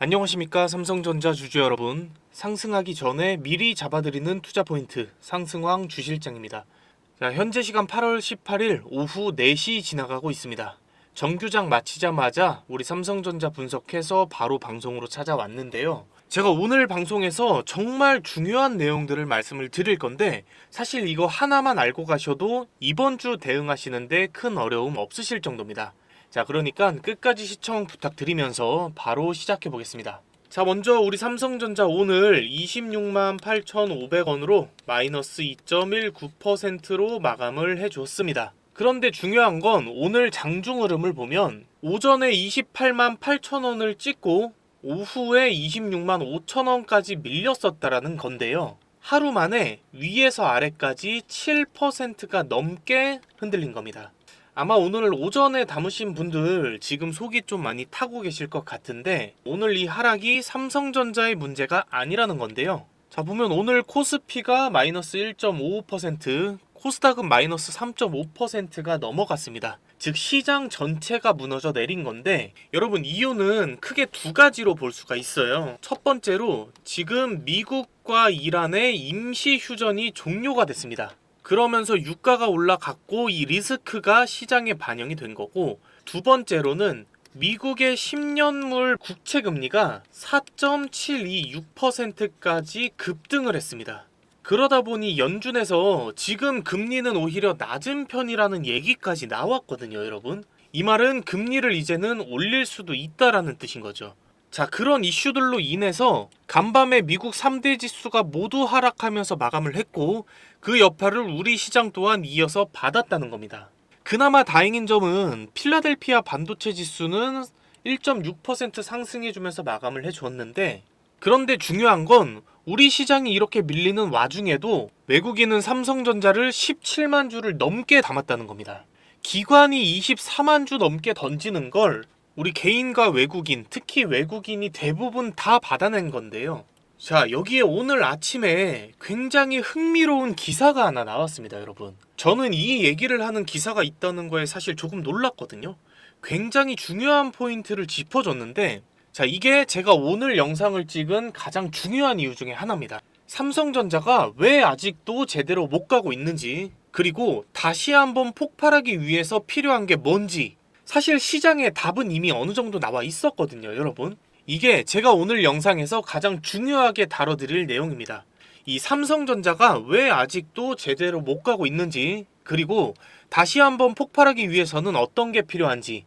안녕하십니까 삼성전자 주주 여러분. 상승하기 전에 미리 잡아드리는 투자 포인트 상승왕 주실장입니다. 자, 현재 시간 8월 18일 오후 4시 지나가고 있습니다. 정규장 마치자마자 우리 삼성전자 분석해서 바로 방송으로 찾아왔는데요. 제가 오늘 방송에서 정말 중요한 내용들을 말씀을 드릴 건데 사실 이거 하나만 알고 가셔도 이번 주 대응하시는데 큰 어려움 없으실 정도입니다. 자, 그러니까 끝까지 시청 부탁드리면서 바로 시작해 보겠습니다. 자, 먼저 우리 삼성전자 오늘 26만 8,500원으로 마이너스 2.19%로 마감을 해줬습니다. 그런데 중요한 건 오늘 장중 흐름을 보면 오전에 28만 8천원을 찍고 오후에 26만 5천원까지 밀렸었다라는 건데요. 하루 만에 위에서 아래까지 7%가 넘게 흔들린 겁니다. 아마 오늘 오전에 담으신 분들 지금 속이 좀 많이 타고 계실 것 같은데 오늘 이 하락이 삼성전자의 문제가 아니라는 건데요. 자, 보면 오늘 코스피가 마이너스 1.55%, 코스닥은 마이너스 3.5%가 넘어갔습니다. 즉 시장 전체가 무너져 내린 건데 여러분 이유는 크게 두 가지로 볼 수가 있어요. 첫 번째로 지금 미국과 이란의 임시 휴전이 종료가 됐습니다. 그러면서 유가가 올라갔고 이 리스크가 시장에 반영이 된 거고, 두 번째로는 미국의 10년물 국채 금리가 4.726%까지 급등을 했습니다. 그러다 보니 연준에서 지금 금리는 오히려 낮은 편이라는 얘기까지 나왔거든요, 여러분. 이 말은 금리를 이제는 올릴 수도 있다라는 뜻인 거죠. 자, 그런 이슈들로 인해서 간밤에 미국 3대 지수가 모두 하락하면서 마감을 했고 그 여파를 우리 시장 또한 이어서 받았다는 겁니다. 그나마 다행인 점은 필라델피아 반도체 지수는 1.6% 상승해주면서 마감을 해주었는데, 그런데 중요한 건 우리 시장이 이렇게 밀리는 와중에도 외국인은 삼성전자를 17만 주를 넘게 담았다는 겁니다. 기관이 24만 주 넘게 던지는 걸 우리 개인과 외국인, 특히 외국인이 대부분 다 받아낸 건데요. 자, 여기에 오늘 아침에 굉장히 흥미로운 기사가 하나 나왔습니다, 여러분. 저는 이 얘기를 하는 기사가 있다는 거에 사실 조금 놀랐거든요. 굉장히 중요한 포인트를 짚어줬는데, 자, 이게 제가 오늘 영상을 찍은 가장 중요한 이유 중에 하나입니다. 삼성전자가 왜 아직도 제대로 못 가고 있는지, 그리고 다시 한번 폭발하기 위해서 필요한 게 뭔지, 사실 시장에 답은 이미 어느 정도 나와 있었거든요, 여러분. 이게 제가 오늘 영상에서 가장 중요하게 다뤄드릴 내용입니다. 이 삼성전자가 왜 아직도 제대로 못 가고 있는지, 그리고 다시 한번 폭발하기 위해서는 어떤 게 필요한지,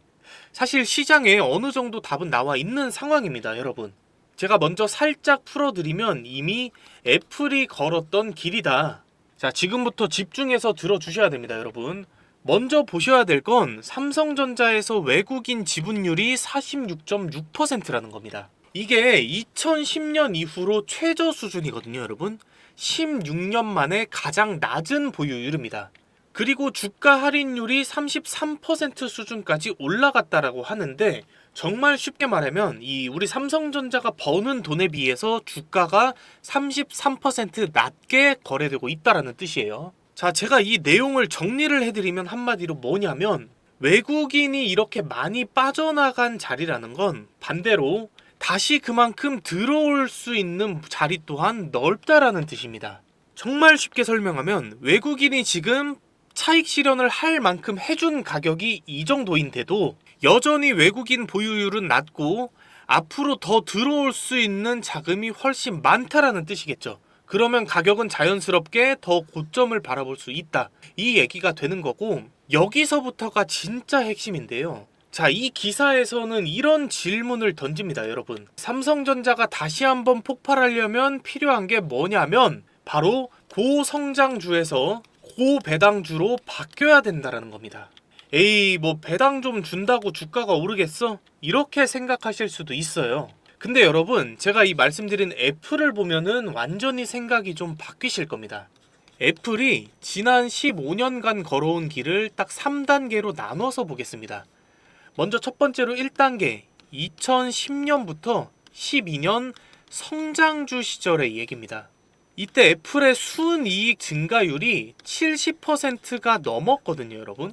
사실 시장에 어느 정도 답은 나와 있는 상황입니다, 여러분. 제가 먼저 살짝 풀어드리면 이미 애플이 걸었던 길이다. 자, 지금부터 집중해서 들어주셔야 됩니다, 여러분. 먼저 보셔야 될 건 삼성전자에서 외국인 지분율이 46.6%라는 겁니다. 이게 2010년 이후로 최저 수준이거든요, 여러분. 16년 만에 가장 낮은 보유율입니다. 그리고 주가 할인율이 33% 수준까지 올라갔다라고 하는데, 정말 쉽게 말하면 이 우리 삼성전자가 버는 돈에 비해서 주가가 33% 낮게 거래되고 있다라는 뜻이에요. 자, 제가 이 내용을 정리를 해드리면 한마디로 뭐냐면, 외국인이 이렇게 많이 빠져나간 자리라는 건 반대로 다시 그만큼 들어올 수 있는 자리 또한 넓다라는 뜻입니다. 정말 쉽게 설명하면 외국인이 지금 차익 실현을 할 만큼 해준 가격이 이 정도인데도 여전히 외국인 보유율은 낮고 앞으로 더 들어올 수 있는 자금이 훨씬 많다라는 뜻이겠죠. 그러면 가격은 자연스럽게 더 고점을 바라볼 수 있다, 이 얘기가 되는 거고, 여기서부터가 진짜 핵심인데요. 자, 이 기사에서는 이런 질문을 던집니다, 여러분. 삼성전자가 다시 한번 폭발하려면 필요한 게 뭐냐면 바로 고성장주에서 고배당주로 바뀌어야 된다는 겁니다. 에이, 뭐 배당 좀 준다고 주가가 오르겠어? 이렇게 생각하실 수도 있어요. 근데 여러분, 제가 이 말씀드린 애플을 보면은 완전히 생각이 좀 바뀌실 겁니다. 애플이 지난 15년간 걸어온 길을 딱 3단계로 나눠서 보겠습니다. 먼저 첫 번째로 1단계, 2010년부터 12년 성장주 시절의 얘기입니다. 이때 애플의 순이익 증가율이 70%가 넘었거든요, 여러분.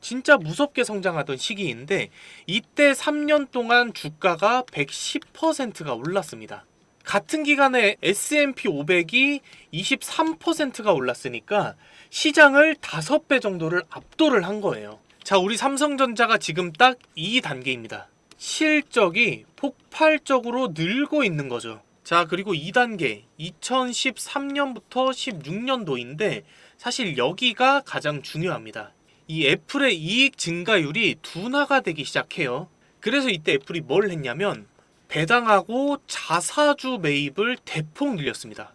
진짜 무섭게 성장하던 시기인데 이때 3년 동안 주가가 110%가 올랐습니다. 같은 기간에 S&P 500이 23%가 올랐으니까 시장을 5배 정도를 압도를 한 거예요. 자, 우리 삼성전자가 지금 딱 이 단계입니다. 실적이 폭발적으로 늘고 있는 거죠. 자, 그리고 2단계 2013년부터 16년도인데 사실 여기가 가장 중요합니다. 이 애플의 이익 증가율이 둔화가 되기 시작해요. 그래서 이때 애플이 뭘 했냐면 배당하고 자사주 매입을 대폭 늘렸습니다.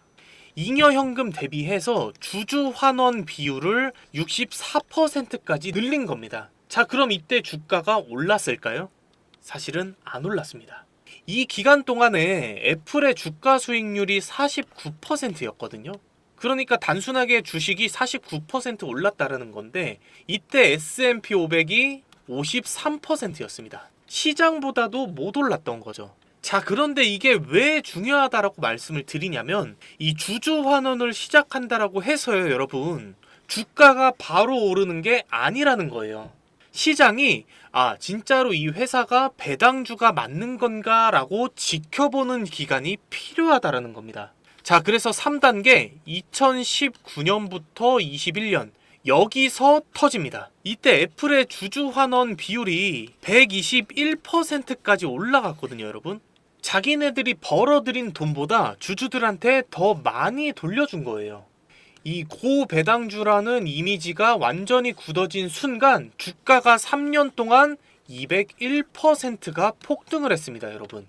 잉여현금 대비해서 주주 환원 비율을 64%까지 늘린 겁니다. 자, 그럼 이때 주가가 올랐을까요? 사실은 안 올랐습니다. 이 기간 동안에 애플의 주가 수익률이 49%였거든요. 그러니까 단순하게 주식이 49% 올랐다라는 건데 이때 S&P 500이 53%였습니다. 시장보다도 못 올랐던 거죠. 자, 그런데 이게 왜 중요하다라고 말씀을 드리냐면 이 주주 환원을 시작한다라고 해서요, 여러분. 주가가 바로 오르는 게 아니라는 거예요. 시장이 진짜로 이 회사가 배당주가 맞는 건가라고 지켜보는 기간이 필요하다라는 겁니다. 자, 그래서 3단계 2019년부터 21년 여기서 터집니다. 이때 애플의 주주 환원 비율이 121%까지 올라갔거든요, 여러분. 자기네들이 벌어들인 돈보다 주주들한테 더 많이 돌려준 거예요. 이 고배당주라는 이미지가 완전히 굳어진 순간 주가가 3년 동안 201%가 폭등을 했습니다, 여러분.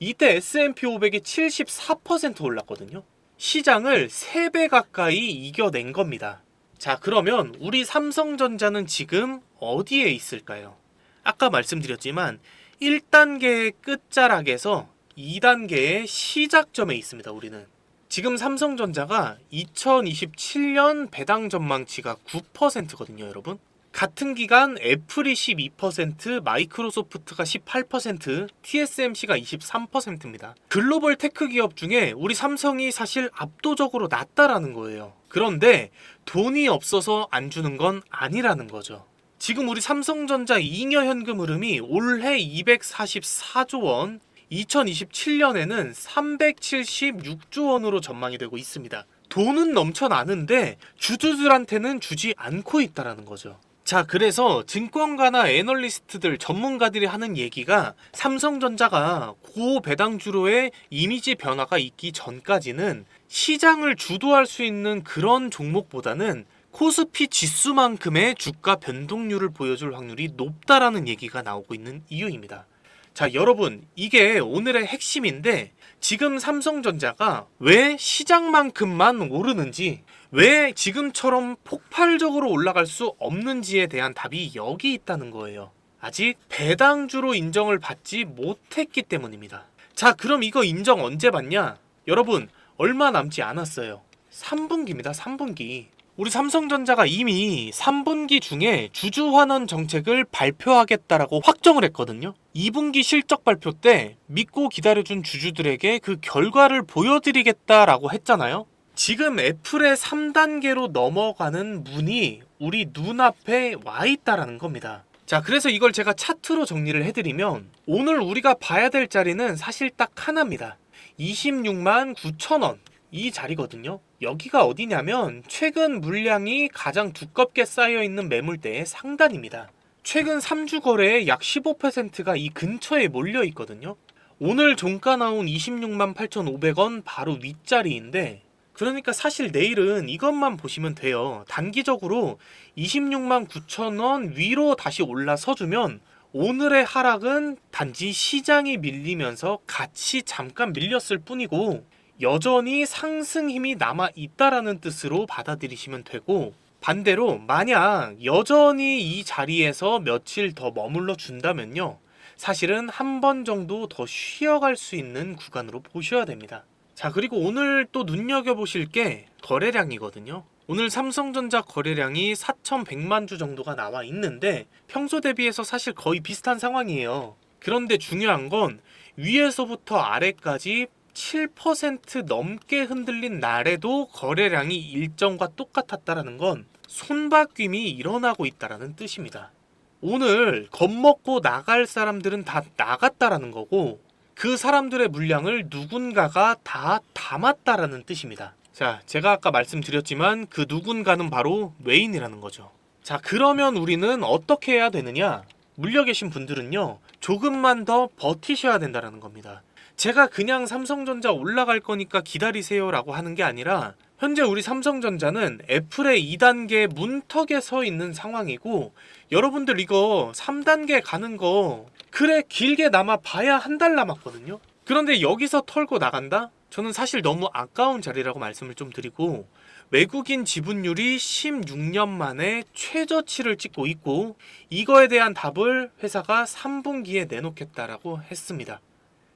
이때 S&P 500이 74% 올랐거든요. 시장을 3배 가까이 이겨낸 겁니다. 자, 그러면 우리 삼성전자는 지금 어디에 있을까요? 아까 말씀드렸지만 1단계의 끝자락에서 2단계의 시작점에 있습니다, 우리는. 지금 삼성전자가 2027년 배당 전망치가 9%거든요, 여러분. 같은 기간 애플이 12%, 마이크로소프트가 18%, TSMC가 23%입니다. 글로벌 테크 기업 중에 우리 삼성이 사실 압도적으로 낮다라는 거예요. 그런데 돈이 없어서 안 주는 건 아니라는 거죠. 지금 우리 삼성전자 잉여현금 흐름이 올해 244조 원, 2027년에는 376조 원으로 전망이 되고 있습니다. 돈은 넘쳐나는데 주주들한테는 주지 않고 있다라는 거죠. 자, 그래서 증권가나 애널리스트들, 전문가들이 하는 얘기가 삼성전자가 고배당주로의 이미지 변화가 있기 전까지는 시장을 주도할 수 있는 그런 종목보다는 코스피 지수만큼의 주가 변동률을 보여줄 확률이 높다라는 얘기가 나오고 있는 이유입니다. 자, 여러분, 이게 오늘의 핵심인데 지금 삼성전자가 왜 시장만큼만 오르는지, 왜 지금처럼 폭발적으로 올라갈 수 없는지에 대한 답이 여기 있다는 거예요. 아직 배당주로 인정을 받지 못했기 때문입니다. 자, 그럼 이거 인정 언제 받냐? 여러분, 얼마 남지 않았어요. 3분기입니다. 3분기. 우리 삼성전자가 이미 3분기 중에 주주환원 정책을 발표하겠다라고 확정을 했거든요. 2분기 실적 발표 때 믿고 기다려준 주주들에게 그 결과를 보여드리겠다라고 했잖아요. 지금 애플의 3단계로 넘어가는 문이 우리 눈앞에 와 있다라는 겁니다. 자, 그래서 이걸 제가 차트로 정리를 해드리면 오늘 우리가 봐야 될 자리는 사실 딱 하나입니다. 26만 9천 원. 이 자리거든요. 여기가 어디냐면 최근 물량이 가장 두껍게 쌓여있는 매물대의 상단입니다. 최근 3주 거래의 약 15%가 이 근처에 몰려있거든요. 오늘 종가 나온 26만 8,500원 바로 윗자리인데, 그러니까 사실 내일은 이것만 보시면 돼요. 단기적으로 26만 9천원 위로 다시 올라서주면 오늘의 하락은 단지 시장이 밀리면서 같이 잠깐 밀렸을 뿐이고 여전히 상승 힘이 남아 있다라는 뜻으로 받아들이시면 되고, 반대로 만약 여전히 이 자리에서 며칠 더 머물러 준다면요, 사실은 한 번 정도 더 쉬어갈 수 있는 구간으로 보셔야 됩니다. 자, 그리고 오늘 또 눈여겨보실 게 거래량이거든요. 오늘 삼성전자 거래량이 4,100만 주 정도가 나와 있는데 평소 대비해서 사실 거의 비슷한 상황이에요. 그런데 중요한 건 위에서부터 아래까지 7% 넘게 흔들린 날에도 거래량이 일정과 똑같았다라는 건 손바뀜이 일어나고 있다라는 뜻입니다. 오늘 겁먹고 나갈 사람들은 다 나갔다라는 거고 그 사람들의 물량을 누군가가 다 담았다라는 뜻입니다. 자, 제가 아까 말씀드렸지만 그 누군가는 바로 웨인이라는 거죠. 자, 그러면 우리는 어떻게 해야 되느냐? 물려 계신 분들은요, 조금만 더 버티셔야 된다는 겁니다. 제가 그냥 삼성전자 올라갈 거니까 기다리세요 라고 하는 게 아니라 현재 우리 삼성전자는 애플의 2단계 문턱에 서 있는 상황이고 여러분들 이거 3단계 가는 거 그래 길게 남아 봐야 한 달 남았거든요. 그런데 여기서 털고 나간다? 저는 사실 너무 아까운 자리라고 말씀을 좀 드리고 외국인 지분율이 16년 만에 최저치를 찍고 있고 이거에 대한 답을 회사가 3분기에 내놓겠다라고 했습니다.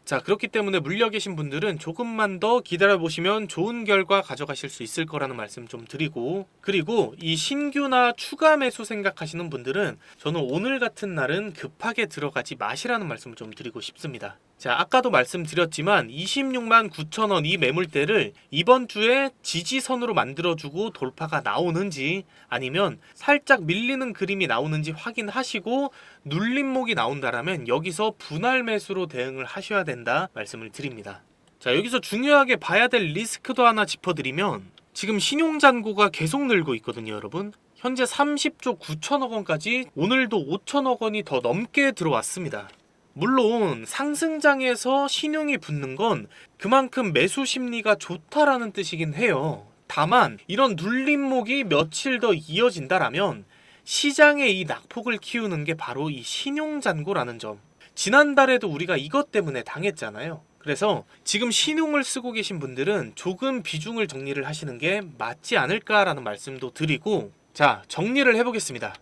자, 그렇기 때문에 물려 계신 분들은 조금만 더 기다려보시면 좋은 결과 가져가실 수 있을 거라는 말씀 좀 드리고, 그리고 이 신규나 추가 매수 생각하시는 분들은 저는 오늘 같은 날은 급하게 들어가지 마시라는 말씀을 좀 드리고 싶습니다. 자, 아까도 말씀드렸지만 26만 9천 원 이 매물대를 이번 주에 지지선으로 만들어주고 돌파가 나오는지 아니면 살짝 밀리는 그림이 나오는지 확인하시고 눌림목이 나온다라면 여기서 분할 매수로 대응을 하셔야 된다 말씀을 드립니다. 자, 여기서 중요하게 봐야 될 리스크도 하나 짚어드리면 지금 신용잔고가 계속 늘고 있거든요, 여러분. 현재 30조 9천억 원까지 오늘도 5천억 원이 더 넘게 들어왔습니다. 물론 상승장에서 신용이 붙는 건 그만큼 매수 심리가 좋다라는 뜻이긴 해요. 다만 이런 눌림목이 며칠 더 이어진다라면 시장의 이 낙폭을 키우는 게 바로 이 신용잔고라는 점. 지난달에도 우리가 이것 때문에 당했잖아요. 그래서 지금 신용을 쓰고 계신 분들은 조금 비중을 정리를 하시는 게 맞지 않을까라는 말씀도 드리고, 자, 정리를 해보겠습니다.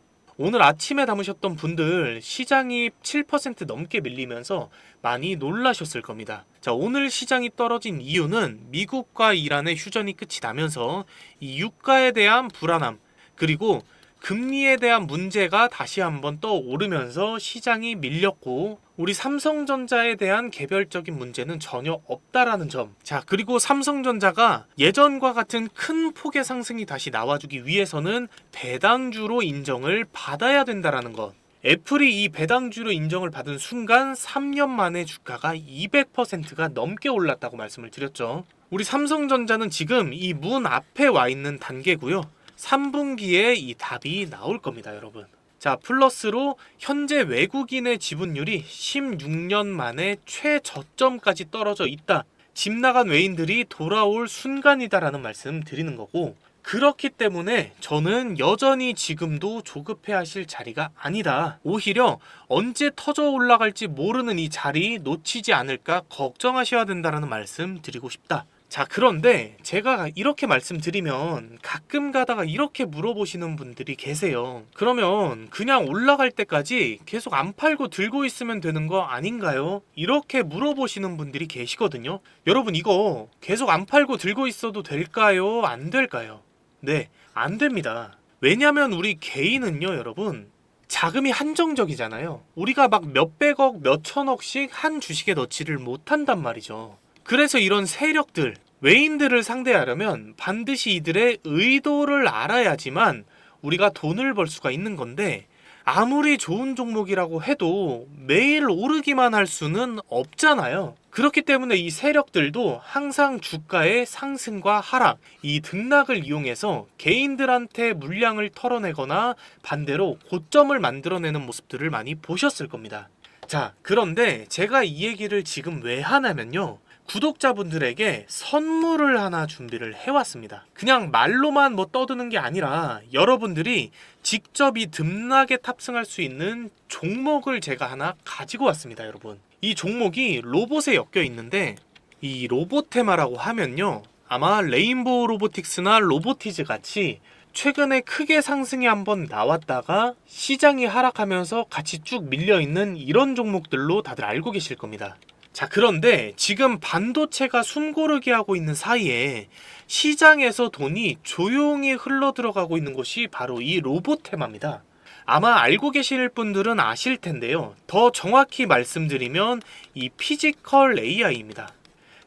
오늘 아침에 담으셨던 분들 시장이 7% 넘게 밀리면서 많이 놀라셨을 겁니다. 자, 오늘 시장이 떨어진 이유는 미국과 이란의 휴전이 끝이 나면서 이 유가에 대한 불안함 그리고 금리에 대한 문제가 다시 한번 떠오르면서 시장이 밀렸고 우리 삼성전자에 대한 개별적인 문제는 전혀 없다라는 점. 자, 그리고 삼성전자가 예전과 같은 큰 폭의 상승이 다시 나와주기 위해서는 배당주로 인정을 받아야 된다라는 것. 애플이 이 배당주로 인정을 받은 순간 3년 만에 주가가 200%가 넘게 올랐다고 말씀을 드렸죠. 우리 삼성전자는 지금 이 문 앞에 와 있는 단계고요. 3분기에 이 답이 나올 겁니다, 여러분. 자, 플러스로 현재 외국인의 지분율이 16년 만에 최저점까지 떨어져 있다. 집 나간 외인들이 돌아올 순간이다라는 말씀 드리는 거고, 그렇기 때문에 저는 여전히 지금도 조급해 하실 자리가 아니다. 오히려 언제 터져 올라갈지 모르는 이 자리 놓치지 않을까 걱정하셔야 된다는 말씀 드리고 싶다. 자, 그런데 제가 이렇게 말씀드리면 가끔 가다가 이렇게 물어보시는 분들이 계세요. 그러면 그냥 올라갈 때까지 계속 안 팔고 들고 있으면 되는 거 아닌가요? 이렇게 물어보시는 분들이 계시거든요. 여러분, 이거 계속 안 팔고 들고 있어도 될까요? 안 될까요? 네, 안 됩니다. 왜냐면 우리 개인은요, 여러분, 자금이 한정적이잖아요. 우리가 막 몇백억, 몇천억씩 한 주식에 넣지를 못한단 말이죠. 그래서 이런 세력들, 외인들을 상대하려면 반드시 이들의 의도를 알아야지만 우리가 돈을 벌 수가 있는 건데, 아무리 좋은 종목이라고 해도 매일 오르기만 할 수는 없잖아요. 그렇기 때문에 이 세력들도 항상 주가의 상승과 하락, 이 등락을 이용해서 개인들한테 물량을 털어내거나 반대로 고점을 만들어내는 모습들을 많이 보셨을 겁니다. 자, 그런데 제가 이 얘기를 지금 왜 하냐면요, 구독자분들에게 선물을 하나 준비를 해왔습니다. 그냥 말로만 뭐 떠드는 게 아니라 여러분들이 직접 이 등락에 탑승할 수 있는 종목을 제가 하나 가지고 왔습니다, 여러분. 이 종목이 로봇에 엮여 있는데, 이 로보테마라고 하면요, 아마 레인보우 로보틱스나 로보티즈 같이 최근에 크게 상승이 한번 나왔다가 시장이 하락하면서 같이 쭉 밀려있는 이런 종목들로 다들 알고 계실 겁니다. 자, 그런데 지금 반도체가 숨고르게 하고 있는 사이에 시장에서 돈이 조용히 흘러 들어가고 있는 곳이 바로 이 로보테마입니다. 아마 알고 계실 분들은 아실 텐데요. 더 정확히 말씀드리면 이 피지컬 AI입니다.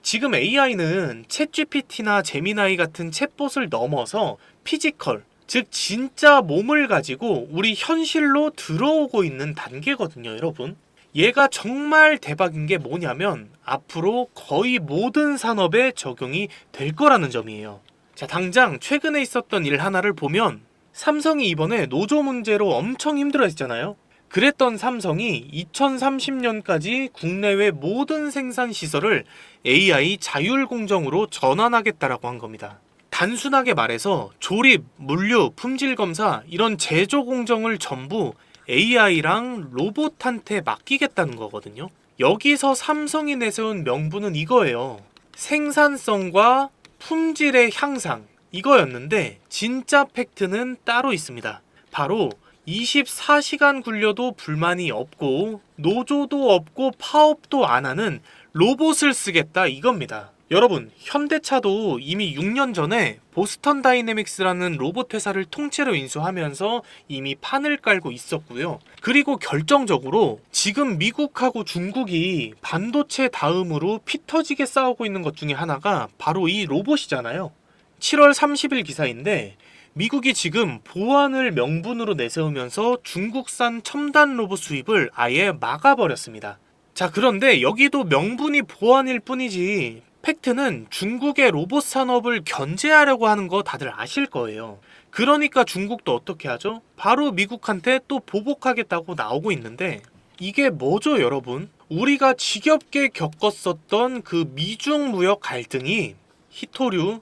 지금 AI는 챗GPT나 제미나이 같은 챗봇을 넘어서 피지컬, 즉 진짜 몸을 가지고 우리 현실로 들어오고 있는 단계거든요, 여러분. 얘가 정말 대박인 게 뭐냐면 앞으로 거의 모든 산업에 적용이 될 거라는 점이에요. 자, 당장 최근에 있었던 일 하나를 보면 삼성이 이번에 노조 문제로 엄청 힘들어했잖아요. 그랬던 삼성이 2030년까지 국내외 모든 생산 시설을 AI 자율공정으로 전환하겠다라고 한 겁니다. 단순하게 말해서 조립, 물류, 품질 검사 이런 제조 공정을 전부 AI랑 로봇한테 맡기겠다는 거거든요. 여기서 삼성이 내세운 명분은 이거예요. 생산성과 품질의 향상, 이거였는데 진짜 팩트는 따로 있습니다. 바로 24시간 굴려도 불만이 없고 노조도 없고 파업도 안 하는 로봇을 쓰겠다, 이겁니다. 여러분, 현대차도 이미 6년 전에 보스턴 다이내믹스라는 로봇 회사를 통째로 인수하면서 이미 판을 깔고 있었고요. 그리고 결정적으로 지금 미국하고 중국이 반도체 다음으로 피 터지게 싸우고 있는 것 중에 하나가 바로 이 로봇이잖아요. 7월 30일 기사인데 미국이 지금 보안을 명분으로 내세우면서 중국산 첨단 로봇 수입을 아예 막아버렸습니다. 자, 그런데 여기도 명분이 보안일 뿐이지 팩트는 중국의 로봇 산업을 견제하려고 하는 거 다들 아실 거예요. 그러니까 중국도 어떻게 하죠? 바로 미국한테 또 보복하겠다고 나오고 있는데 이게 뭐죠, 여러분? 우리가 지겹게 겪었었던 그 미중 무역 갈등이 히토류,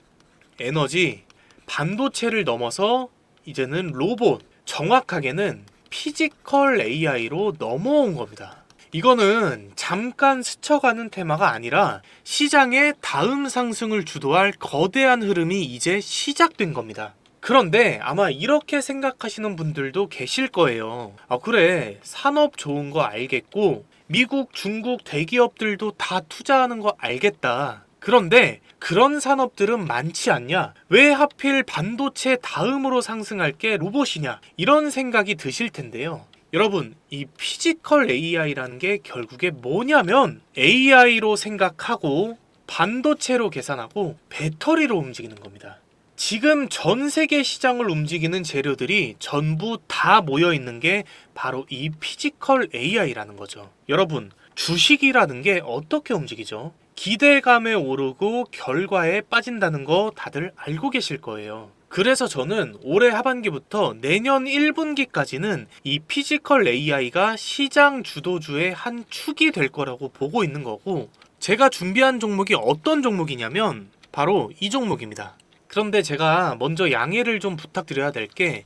에너지, 반도체를 넘어서 이제는 로봇, 정확하게는 피지컬 AI로 넘어온 겁니다. 이거는 잠깐 스쳐가는 테마가 아니라 시장의 다음 상승을 주도할 거대한 흐름이 이제 시작된 겁니다. 그런데 아마 이렇게 생각하시는 분들도 계실 거예요. 아, 그래, 산업 좋은 거 알겠고 미국, 중국 대기업들도 다 투자하는 거 알겠다. 그런데 그런 산업들은 많지 않냐? 왜 하필 반도체 다음으로 상승할 게 로봇이냐? 이런 생각이 드실 텐데요. 여러분, 이 피지컬 AI라는 게 결국에 뭐냐면 AI로 생각하고 반도체로 계산하고 배터리로 움직이는 겁니다. 지금 전 세계 시장을 움직이는 재료들이 전부 다 모여 있는 게 바로 이 피지컬 AI라는 거죠. 여러분, 주식이라는 게 어떻게 움직이죠? 기대감에 오르고 결과에 빠진다는 거 다들 알고 계실 거예요. 그래서 저는 올해 하반기부터 내년 1분기까지는 이 피지컬 AI가 시장 주도주의 한 축이 될 거라고 보고 있는 거고, 제가 준비한 종목이 어떤 종목이냐면 바로 이 종목입니다. 그런데 제가 먼저 양해를 좀 부탁드려야 될 게,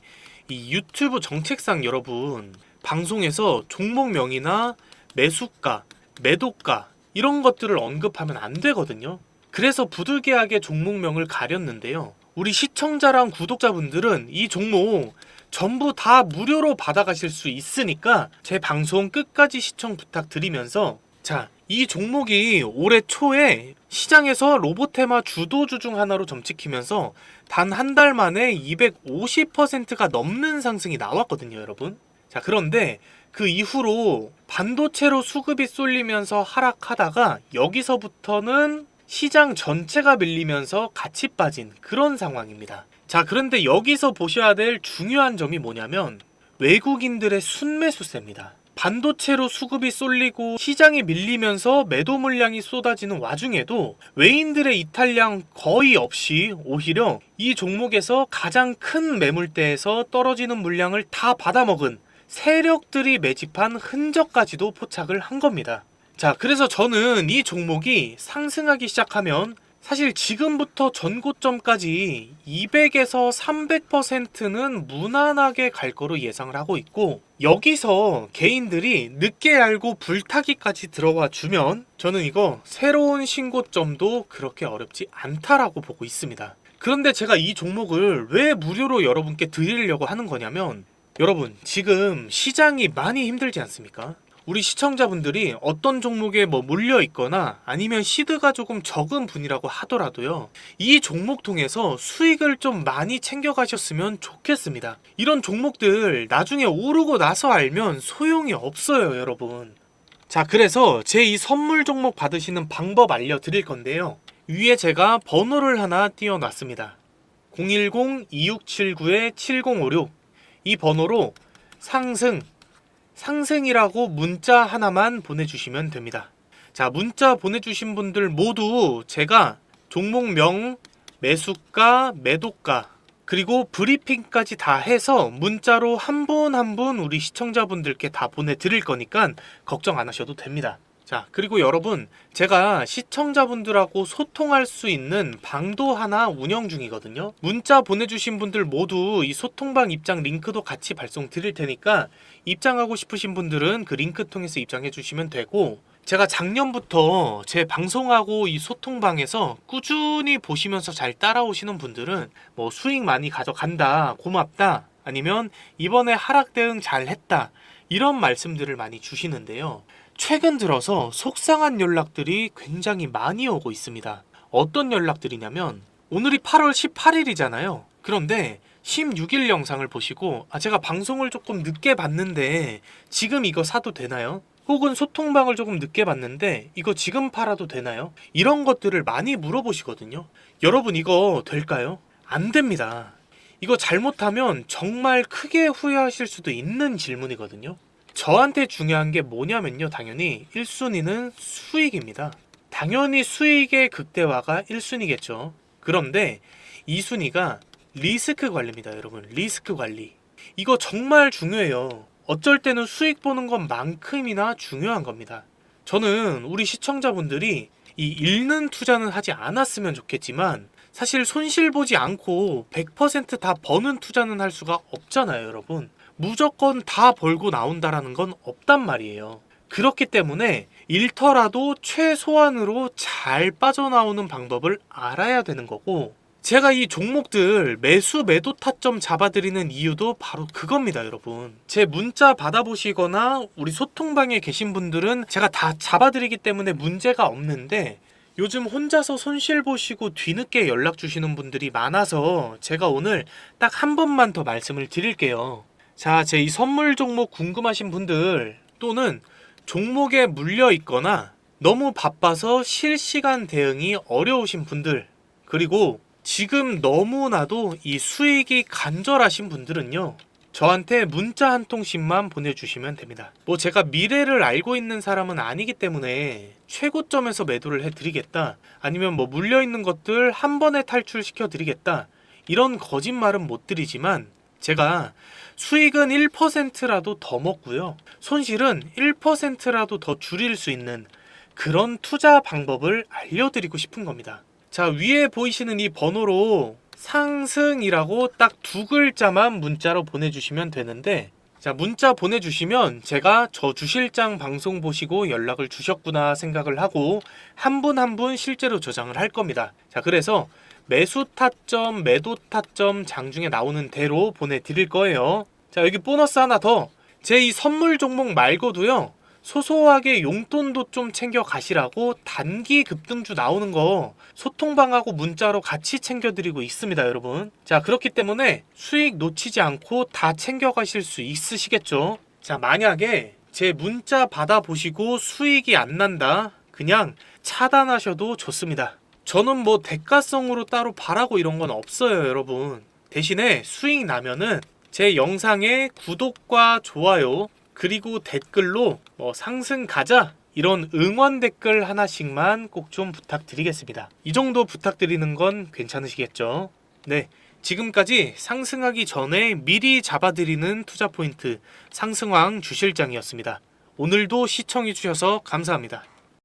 이 유튜브 정책상 여러분 방송에서 종목명이나 매수가, 매도가 이런 것들을 언급하면 안 되거든요. 그래서 부득이하게 종목명을 가렸는데요. 우리 시청자랑 구독자분들은 이 종목 전부 다 무료로 받아가실 수 있으니까 제 방송 끝까지 시청 부탁드리면서, 자, 이 종목이 올해 초에 시장에서 로봇테마 주도주 중 하나로 점찍히면서 단 한 달 만에 250%가 넘는 상승이 나왔거든요, 여러분. 자, 그런데 그 이후로 반도체로 수급이 쏠리면서 하락하다가 여기서부터는 시장 전체가 밀리면서 같이 빠진 그런 상황입니다. 자, 그런데 여기서 보셔야 될 중요한 점이 뭐냐면 외국인들의 순매수세입니다. 반도체로 수급이 쏠리고 시장이 밀리면서 매도 물량이 쏟아지는 와중에도 외인들의 이탈량 거의 없이 오히려 이 종목에서 가장 큰 매물대에서 떨어지는 물량을 다 받아먹은 세력들이 매집한 흔적까지도 포착을 한 겁니다. 자, 그래서 저는 이 종목이 상승하기 시작하면 사실 지금부터 전고점까지 200에서 300%는 무난하게 갈 거로 예상을 하고 있고, 여기서 개인들이 늦게 알고 불타기까지 들어와 주면 저는 이거 새로운 신고점도 그렇게 어렵지 않다라고 보고 있습니다. 그런데 제가 이 종목을 왜 무료로 여러분께 드리려고 하는 거냐면, 여러분, 지금 시장이 많이 힘들지 않습니까? 우리 시청자분들이 어떤 종목에 물려 있거나 아니면 시드가 조금 적은 분이라고 하더라도요, 이 종목 통해서 수익을 좀 많이 챙겨 가셨으면 좋겠습니다. 이런 종목들 나중에 오르고 나서 알면 소용이 없어요, 여러분. 자, 그래서 제 이 선물 종목 받으시는 방법 알려드릴 건데요. 위에 제가 번호를 하나 띄워놨습니다. 010-2679-7056 이 번호로 상승이라고 문자 하나만 보내주시면 됩니다. 자, 문자 보내주신 분들 모두 제가 종목명, 매수가, 매도가, 그리고 브리핑까지 다 해서 문자로 한 분 한 분 우리 시청자분들께 다 보내드릴 거니까 걱정 안 하셔도 됩니다. 자, 그리고 여러분, 제가 시청자분들하고 소통할 수 있는 방도 하나 운영 중이거든요. 문자 보내주신 분들 모두 이 소통방 입장 링크도 같이 발송 드릴 테니까 입장하고 싶으신 분들은 그 링크 통해서 입장해 주시면 되고, 제가 작년부터 제 방송하고 이 소통방에서 꾸준히 보시면서 잘 따라오시는 분들은 뭐 수익 많이 가져간다, 고맙다, 아니면 이번에 하락 대응 잘 했다, 이런 말씀들을 많이 주시는데요. 최근 들어서 속상한 연락들이 굉장히 많이 오고 있습니다. 어떤 연락들이냐면, 오늘이 8월 18일이잖아요. 그런데 16일 영상을 보시고 제가 방송을 조금 늦게 봤는데 지금 이거 사도 되나요? 혹은 소통방을 조금 늦게 봤는데 이거 지금 팔아도 되나요? 이런 것들을 많이 물어보시거든요. 여러분, 이거 될까요? 안 됩니다. 이거 잘못하면 정말 크게 후회하실 수도 있는 질문이거든요. 저한테 중요한 게 뭐냐면요, 당연히 1순위는 수익입니다. 당연히 수익의 극대화가 1순위겠죠. 그런데 2순위가 리스크 관리입니다. 여러분, 리스크 관리. 이거 정말 중요해요. 어쩔 때는 수익 보는 것만큼이나 중요한 겁니다. 저는 우리 시청자분들이 이 잃는 투자는 하지 않았으면 좋겠지만, 사실 손실 보지 않고 100% 다 버는 투자는 할 수가 없잖아요, 여러분. 무조건 다 벌고 나온다라는 건 없단 말이에요. 그렇기 때문에 잃더라도 최소한으로 잘 빠져나오는 방법을 알아야 되는 거고, 제가 이 종목들 매수 매도 타점 잡아드리는 이유도 바로 그겁니다, 여러분. 제 문자 받아보시거나 우리 소통방에 계신 분들은 제가 다 잡아드리기 때문에 문제가 없는데, 요즘 혼자서 손실 보시고 뒤늦게 연락 주시는 분들이 많아서 제가 오늘 딱 한 번만 더 말씀을 드릴게요. 자, 제 이 선물 종목 궁금하신 분들, 또는 종목에 물려 있거나 너무 바빠서 실시간 대응이 어려우신 분들, 그리고 지금 너무나도 이 수익이 간절하신 분들은요, 저한테 문자 한 통씩만 보내주시면 됩니다. 뭐 제가 미래를 알고 있는 사람은 아니기 때문에 최고점에서 매도를 해드리겠다, 아니면 뭐 물려있는 것들 한 번에 탈출시켜 드리겠다, 이런 거짓말은 못 드리지만, 제가 수익은 1%라도 더 먹고요, 손실은 1%라도 더 줄일 수 있는 그런 투자 방법을 알려드리고 싶은 겁니다. 자, 위에 보이시는 이 번호로 상승이라고 딱 두 글자만 문자로 보내주시면 되는데, 자, 문자 보내주시면 제가 저 주실장 방송 보시고 연락을 주셨구나 생각을 하고 한 분 한 분 실제로 저장을 할 겁니다. 자, 그래서 매수 타점, 매도 타점 장중에 나오는 대로 보내드릴 거예요. 자, 여기 보너스 하나 더. 제 이 선물 종목 말고도요, 소소하게 용돈도 좀 챙겨 가시라고 단기 급등주 나오는 거 소통방하고 문자로 같이 챙겨드리고 있습니다, 여러분. 자, 그렇기 때문에 수익 놓치지 않고 다 챙겨 가실 수 있으시겠죠? 자, 만약에 제 문자 받아보시고 수익이 안 난다, 그냥 차단하셔도 좋습니다. 저는 뭐 대가성으로 따로 바라고 이런 건 없어요, 여러분. 대신에 수익 나면은 제 영상에 구독과 좋아요, 그리고 댓글로 뭐 상승 가자, 이런 응원 댓글 하나씩만 꼭 좀 부탁드리겠습니다. 이 정도 부탁드리는 건 괜찮으시겠죠? 네, 지금까지 상승하기 전에 미리 잡아드리는 투자 포인트 상승왕 주실장이었습니다. 오늘도 시청해주셔서 감사합니다.